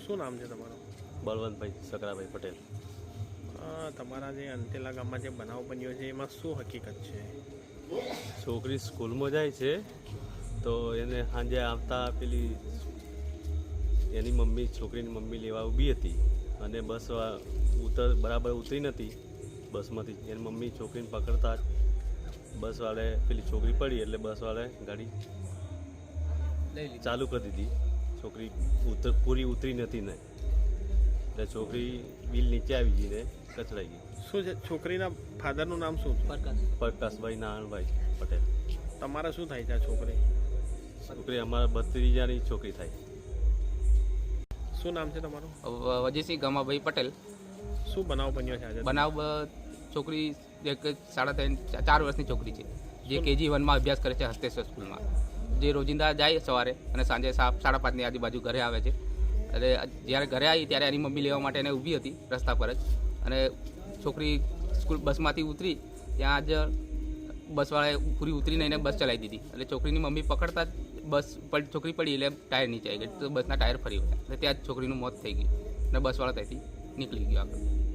શું નામ છે તમારું? બળવંતભાઈ સકરાભાઈ પટેલ. તમારા જે અંતેલા ગામમાં જે બનાવ બન્યો છે એમાં શું હકીકત છે? છોકરી સ્કૂલમાં જાય છે તો એને સાંજે આવતા પેલી એની મમ્મી છોકરીની મમ્મી લેવા ઊભી હતી અને બસ બરાબર ઉતરી નથી બસમાંથી. એની મમ્મી છોકરીને પકડતા જ બસવાળે પેલી છોકરી પડી એટલે બસવાળે ગાડી ચાલુ કરી દીધી. છોકરી પૂરી ઉતરી નથી ને એટલે છોકરી બિલ નીચે આવી ગઈ ને કચડાઈ ગઈ. શું છે છોકરીના ફાધરનું નામ શું છે? પ્રકાશભાઈ નારાયણભાઈ પટેલ. તમારે શું થાય છે આ છોકરી? છોકરી અમારા ભત્રીજાની છોકરી થાય. શું નામ છે તમારું? વજીસિંહ ગમાભાઈ પટેલ. શું બનાવ બન્યો છે આજે? બનાવ છોકરી એક 4.5 વર્ષની છોકરી છે જે KG 1માં અભ્યાસ કરે છે હસ્તેશ્વર સ્કૂલમાં. જે રોજિંદા જાય સવારે અને સાંજે 5:30ની આજુબાજુ ઘરે આવે છે. એટલે જ્યારે ઘરે આવી ત્યારે એની મમ્મી લેવા માટે એને ઊભી હતી રસ્તા પર જ, અને છોકરી સ્કૂલ બસમાંથી ઉતરી ત્યાં જ બસવાળાએ પૂરી ઉતરીને એને બસ ચલાવી દીધી. એટલે છોકરીની મમ્મી પકડતા જ બસ છોકરી પડી એટલે ટાયર નીચે આવી ગઈ તો બસના ટાયર ફરી વળ્યા એટલે ત્યાં જ છોકરીનું મોત થઈ ગયું અને બસવાળા ત્યાંથી નીકળી ગયો આગળ.